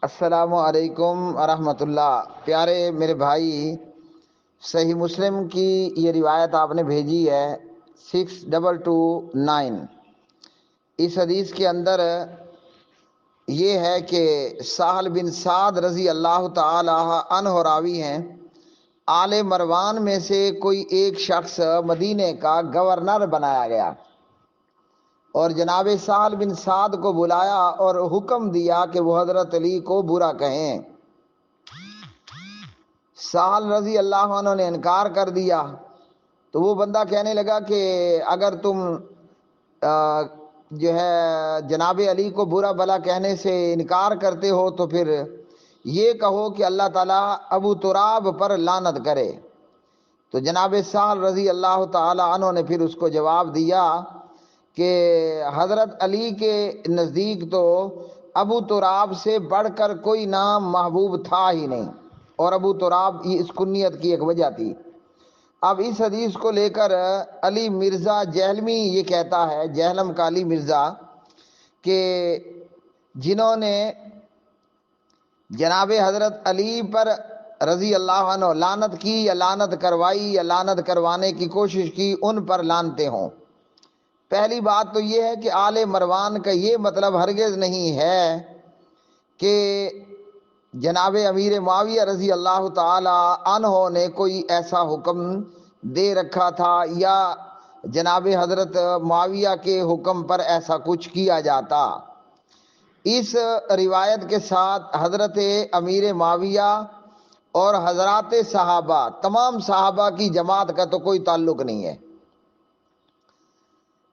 السلام علیکم ورحمۃ اللہ۔ پیارے میرے بھائی، صحیح مسلم کی یہ روایت آپ نے بھیجی ہے 6229۔ اس حدیث کے اندر یہ ہے کہ سہل بن سعد رضی اللہ تعالی عنہ راوی ہیں۔ آل مروان میں سے کوئی ایک شخص مدینے کا گورنر بنایا گیا اور جناب سہل بن سعد کو بلایا اور حکم دیا کہ وہ حضرت علی کو برا کہیں۔ سہل رضی اللہ عنہ نے انکار کر دیا تو وہ بندہ کہنے لگا کہ اگر تم جو ہے جناب علی کو برا بلا کہنے سے انکار کرتے ہو تو پھر یہ کہو کہ اللہ تعالیٰ ابو تراب پر لعنت کرے۔ تو جناب سہل رضی اللہ تعالی عنہ نے پھر اس کو جواب دیا کہ حضرت علی کے نزدیک تو ابو تراب سے بڑھ کر کوئی نام محبوب تھا ہی نہیں، اور ابو تراب اس کنیت کی ایک وجہ تھی۔ اب اس حدیث کو لے کر علی مرزا جہلمی یہ کہتا ہے، جہلم کا علی مرزا، کہ جنہوں نے جناب حضرت علی پر رضی اللہ عنہ لعنت کی یا لعنت کروائی یا لعنت کروانے کی کوشش کی، ان پر لعنتیں ہوں۔ پہلی بات تو یہ ہے کہ آل مروان کا یہ مطلب ہرگز نہیں ہے کہ جناب امیر معاویہ رضی اللہ تعالی عنہ نے کوئی ایسا حکم دے رکھا تھا یا جناب حضرت معاویہ کے حکم پر ایسا کچھ کیا جاتا۔ اس روایت کے ساتھ حضرت امیر معاویہ اور حضرات صحابہ، تمام صحابہ کی جماعت کا تو کوئی تعلق نہیں ہے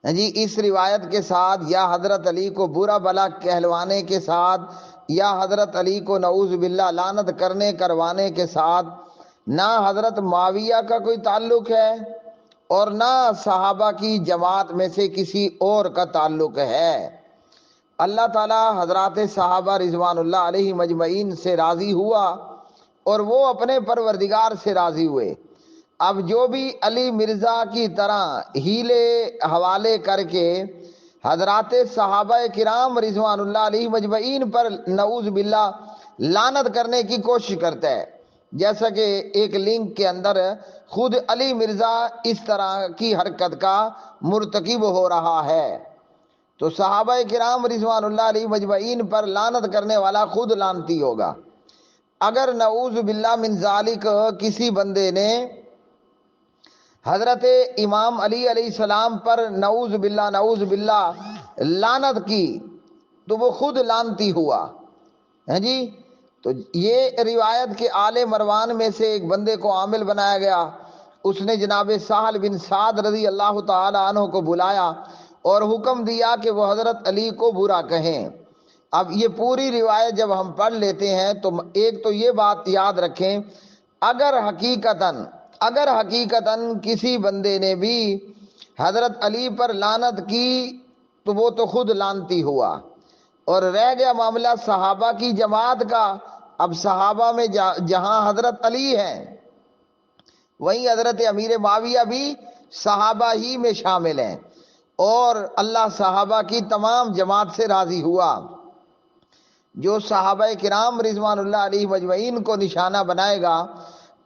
جی۔ اس روایت کے ساتھ یا حضرت علی کو برا بلا کہلوانے کے ساتھ یا حضرت علی کو نعوذ باللہ لعنت کرنے کروانے کے ساتھ نہ حضرت معاویہ کا کوئی تعلق ہے اور نہ صحابہ کی جماعت میں سے کسی اور کا تعلق ہے۔ اللہ تعالی حضرات صحابہ رضوان اللہ علیہ مجمعین سے راضی ہوا اور وہ اپنے پروردگار سے راضی ہوئے۔ اب جو بھی علی مرزا کی طرح ہیلے حوالے کر کے حضرات صحابہ کرام رضوان اللہ علیہ مجمعین پر نعوذ باللہ لعنت کرنے کی کوشش کرتا ہے، جیسا کہ ایک لنک کے اندر خود علی مرزا اس طرح کی حرکت کا مرتکب ہو رہا ہے، تو صحابہ کرام رضوان اللہ علیہ مجمعین پر لعنت کرنے والا خود لعنتی ہوگا۔ اگر نعوذ باللہ من ذالک کسی بندے نے حضرت امام علی علیہ السلام پر نعوذ باللہ لعنت کی تو وہ خود لعنتی ہوا ہے جی۔ تو یہ روایت کے آل مروان میں سے ایک بندے کو عامل بنایا گیا، اس نے جناب سہل بن سعد رضی اللہ تعالی عنہ کو بلایا اور حکم دیا کہ وہ حضرت علی کو برا کہیں۔ اب یہ پوری روایت جب ہم پڑھ لیتے ہیں تو ایک تو یہ بات یاد رکھیں، اگر حقیقتاً کسی بندے نے بھی حضرت علی پر لعنت کی تو وہ تو خود لعنتی ہوا، اور رہ گیا معاملہ صحابہ کی جماعت کا۔ اب صحابہ میں جہاں حضرت علی ہیں وہیں حضرت امیر معاویہ بھی صحابہ ہی میں شامل ہیں، اور اللہ صحابہ کی تمام جماعت سے راضی ہوا۔ جو صحابہ کرام رضوان اللہ علیہ مجمعین کو نشانہ بنائے گا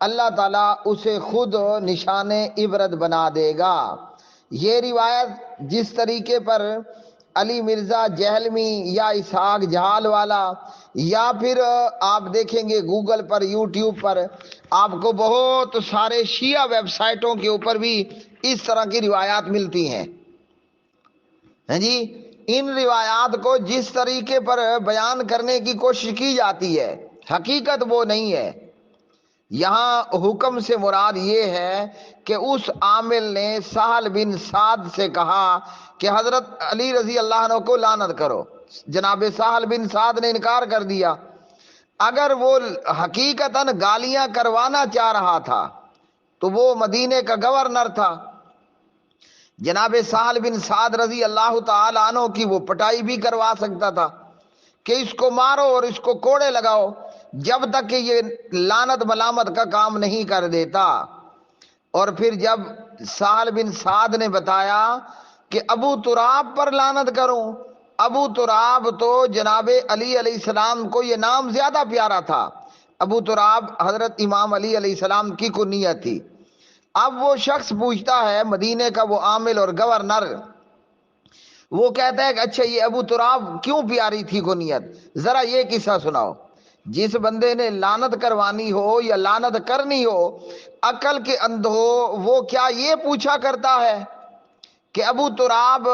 اللہ تعالیٰ اسے خود نشان عبرت بنا دے گا۔ یہ روایت جس طریقے پر علی مرزا جہلمی یا اسحاق جہال والا، یا پھر آپ دیکھیں گے گوگل پر یوٹیوب پر آپ کو بہت سارے شیعہ ویب سائٹوں کے اوپر بھی اس طرح کی روایات ملتی ہیں جی۔ ان روایات کو جس طریقے پر بیان کرنے کی کوشش کی جاتی ہے حقیقت وہ نہیں ہے۔ یہاں حکم سے مراد یہ ہے کہ اس عامل نے سہل بن سعد سے کہا کہ حضرت علی رضی اللہ عنہ کو لعنت کرو، جناب سہل بن سعد نے انکار کر دیا۔ اگر وہ حقیقتاً گالیاں کروانا چاہ رہا تھا تو وہ مدینے کا گورنر تھا، جناب سہل بن سعد رضی اللہ تعالی عنہ کی وہ پٹائی بھی کروا سکتا تھا کہ اس کو مارو اور اس کو کوڑے لگاؤ جب تک کہ یہ لعنت ملامت کا کام نہیں کر دیتا۔ اور پھر جب سہل بن سعد نے بتایا کہ ابو تراب پر لعنت کروں ابو تراب تو جناب علی علیہ السلام کو یہ نام زیادہ پیارا تھا. ابو تراب حضرت امام علی علیہ السلام کی کنیت تھی. اب وہ شخص پوچھتا ہے مدینے کا وہ عامل اور گورنر، وہ کہتا ہے کہ اچھا یہ ابو تراب کیوں پیاری تھی کنیت، ذرا یہ قصہ سناؤ. جس بندے نے لعنت کروانی ہو یا لعنت کرنی ہو عقل کے اندھ ہو، وہ کیا یہ پوچھا کرتا ہے کہ ابو تراب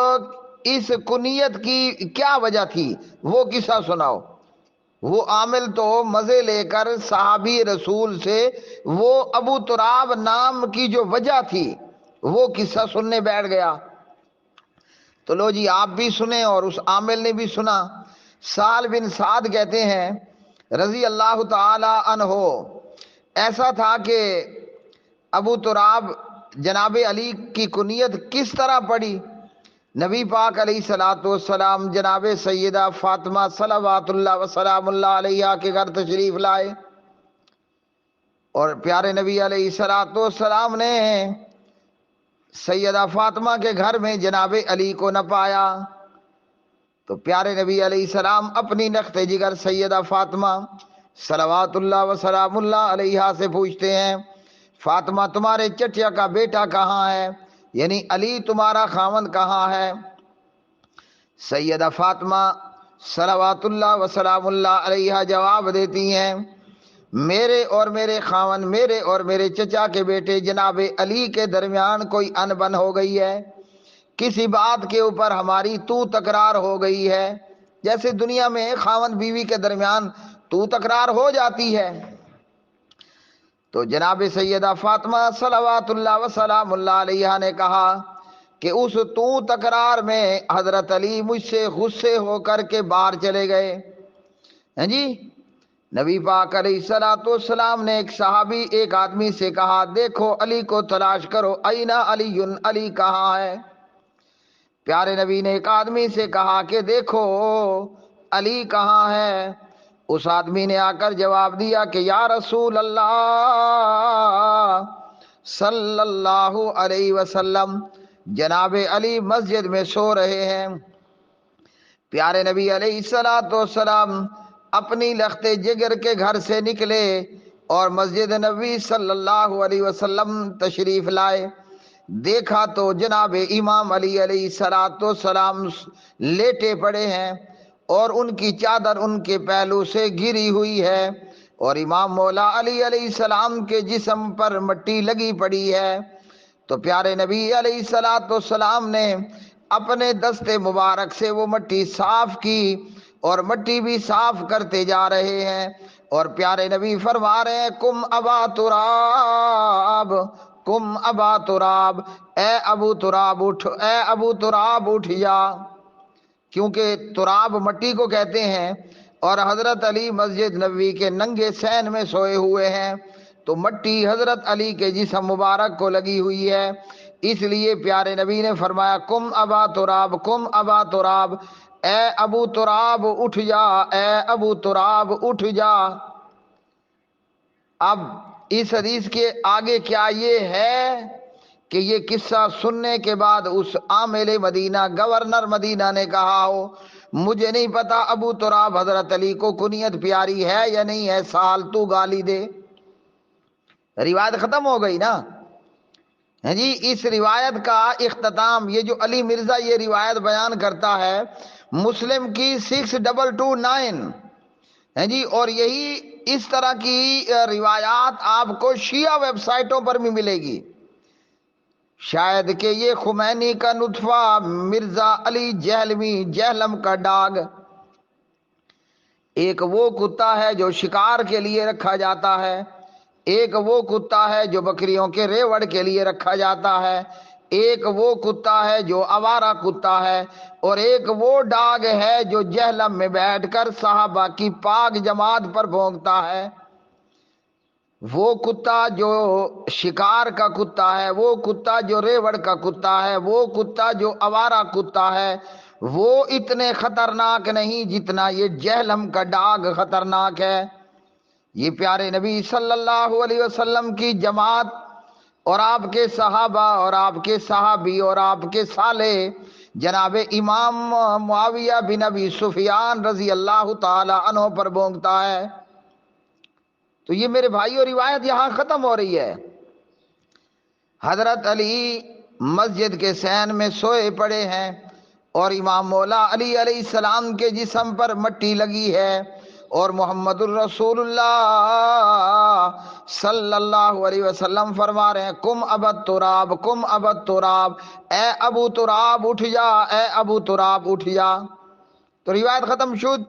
اس کنیت کی کیا وجہ تھی، وہ قصہ سناؤ. وہ عامل تو مزے لے کر صحابی رسول سے وہ ابو تراب نام کی جو وجہ تھی وہ قصہ سننے بیٹھ گیا. تو لو جی آپ بھی سنیں اور اس عامل نے بھی سنا. سال بن سعد کہتے ہیں رضی اللہ تعالی عنہ، ایسا تھا کہ ابو تراب جناب علی کی کنیت کس طرح پڑی. نبی پاک علیہ الصلوۃ والسلام جناب سیدہ فاطمہ صلوات اللہ وسلام اللہ علیہا کے گھر تشریف لائے، اور پیارے نبی علیہ الصلوۃ والسلام نے سیدہ فاطمہ کے گھر میں جناب علی کو نہ پایا. تو پیارے نبی علیہ السلام اپنی نخت جگر سیدہ فاطمہ صلوات اللہ وسلام اللہ علیہا سے پوچھتے ہیں فاطمہ تمہارے چچا کا بیٹا کہاں ہے، یعنی علی تمہارا خاوند کہاں ہے. سیدہ فاطمہ صلوات اللہ وسلام اللہ علیہا جواب دیتی ہیں میرے اور میرے خاوند، میرے اور میرے چچا کے بیٹے جناب علی کے درمیان کوئی انبن ہو گئی ہے، کسی بات کے اوپر ہماری تو تکرار ہو گئی ہے، جیسے دنیا میں خاوند بیوی کے درمیان تو تکرار ہو جاتی ہے. تو جناب سیدہ فاطمہ صلوات اللہ وسلام اللہ علیہا نے کہا کہ اس تو تکرار میں حضرت علی مجھ سے غصے ہو کر کے باہر چلے گئے. ہیں جی، نبی پاک علیہ الصلوۃ والسلام نے ایک صحابی ایک آدمی سے کہا دیکھو علی کو تلاش کرو، اینا علی، علی کہاں ہے. پیارے نبی نے ایک آدمی سے کہا کہ دیکھو علی کہاں ہے. اس آدمی نے آ کر جواب دیا کہ یا رسول اللہ صلی اللہ علیہ وسلم جناب علی مسجد میں سو رہے ہیں. پیارے نبی علیہ الصلوۃ والسلام اپنی لخت جگر کے گھر سے نکلے اور مسجد نبوی صلی اللہ علیہ وسلم تشریف لائے. دیکھا تو جناب امام علی علیہ الصلوۃ والسلام لیٹے پڑے ہیں اور ان کی چادر ان کے پہلو سے گری ہوئی ہے، اور امام مولا علی علیہ السلام کے جسم پر مٹی لگی پڑی ہے. تو پیارے نبی علیہ الصلوۃ والسلام نے اپنے دست مبارک سے وہ مٹی صاف کی اور مٹی بھی صاف کرتے جا رہے ہیں، اور پیارے نبی فرما رہے ہیں کم ابا تراب، کم ابا تراب، اے ابو تراب اٹھ، اے ابو تراب اٹھ جا. کیونکہ تراب مٹی کو کہتے ہیں، اور حضرت علی مسجد نبوی کے ننگے صحن میں سوئے ہوئے ہیں، تو مٹی حضرت علی کے جسم مبارک کو لگی ہوئی ہے. اس لیے پیارے نبی نے فرمایا کم ابا تراب، کم ابا تراب، اے ابو تراب اٹھ جا، اے ابو تراب اٹھ جا. اب اس حدیث کے آگے کیا یہ ہے کہ یہ قصہ سننے کے بعد اس عامل مدینہ گورنر مدینہ نے کہا ہو مجھے نہیں پتا ابو تراب حضرت علی کو کنیت پیاری ہے یا نہیں ہے، سال تو گالی دے. روایت ختم ہو گئی نا. جی اس روایت کا اختتام یہ جو علی مرزا یہ روایت بیان کرتا ہے مسلم کی 6229 ہے جی، اور یہی اس طرح کی روایات آپ کو شیعہ ویب سائٹوں پر بھی ملے گی. شاید کہ یہ خمینی کا نطفہ مرزا علی جہلمی جہلم کا ڈاگ، ایک وہ کتا ہے جو شکار کے لیے رکھا جاتا ہے، ایک وہ کتا ہے جو بکریوں کے ریوڑ کے لیے رکھا جاتا ہے، ایک وہ کتا ہے جو آوارہ کتا ہے، اور ایک وہ ڈاگ ہے جو جہلم میں بیٹھ کر صحابہ کی پاک جماعت پر بھونکتا ہے. وہ کتا جو شکار کا کتا ہے، وہ کتا جو ریوڑ کا کتا ہے، وہ کتا جو آوارہ کتا ہے، وہ اتنے خطرناک نہیں جتنا یہ جہلم کا ڈاگ خطرناک ہے. یہ پیارے نبی صلی اللہ علیہ وسلم کی جماعت اور آپ کے صحابہ اور آپ کے صحابی اور آپ کے صالح جناب امام معاویہ بن ابی سفیان رضی اللہ تعالی عنہ پر بونگتا ہے۔ تو یہ میرے بھائیوں روایت یہاں ختم ہو رہی ہے۔ حضرت علی مسجد کے صحن میں سوئے پڑے ہیں اور امام مولا علی علیہ السلام کے جسم پر مٹی لگی ہے، اور محمد الرسول اللہ صلی اللہ علیہ وسلم فرما رہے ہیں کم ابت تراب، کم ابت تراب، اے ابو تراب اٹھ جا، اے ابو تراب اٹھ جا۔ تو روایت ختم شد۔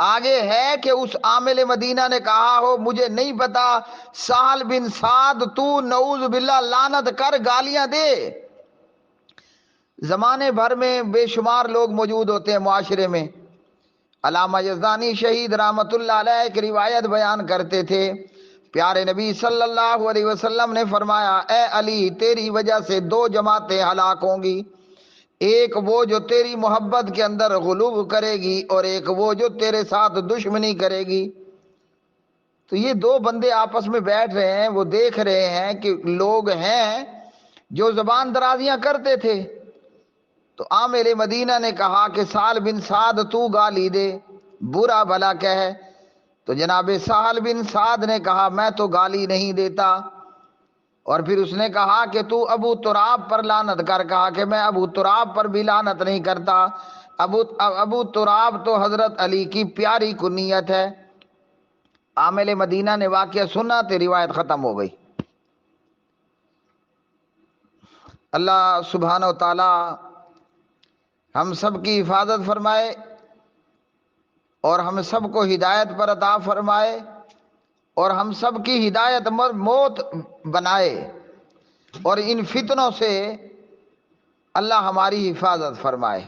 آگے ہے کہ اس عامل مدینہ نے کہا ہو مجھے نہیں پتا، سہل بن سعد تو نعوذ باللہ لعنت کر، گالیاں دے۔ زمانے بھر میں بے شمار لوگ موجود ہوتے ہیں معاشرے میں۔ علامہ یزدانی شہید رحمت اللہ علیہ ایک روایت بیان کرتے تھے، پیارے نبی صلی اللہ علیہ وسلم نے فرمایا اے علی تیری وجہ سے دو جماعتیں ہلاک ہوں گی، ایک وہ جو تیری محبت کے اندر غلو کرے گی، اور ایک وہ جو تیرے ساتھ دشمنی کرے گی۔ تو یہ دو بندے آپس میں بیٹھ رہے ہیں، وہ دیکھ رہے ہیں کہ لوگ ہیں جو زبان درازیاں کرتے تھے۔ تو عامل مدینہ نے کہا کہ سہل بن سعد تو گالی دے، برا بھلا کہے۔ تو جناب سہل بن سعد نے کہا میں تو گالی نہیں دیتا، اور پھر اس نے کہا کہ تو ابو تراب پر لعنت کر، کہا کہ میں ابو تراب پر بھی لعنت نہیں کرتا۔ ابو تراب تو حضرت علی کی پیاری کنیت ہے۔ عامل مدینہ نے واقعہ سنا تو روایت ختم ہو گئی۔ اللہ سبحانہ و تعالی ہم سب کی حفاظت فرمائے اور ہم سب کو ہدایت پر عطا فرمائے، اور ہم سب کی ہدایت موت بنائے، اور ان فتنوں سے اللہ ہماری حفاظت فرمائے۔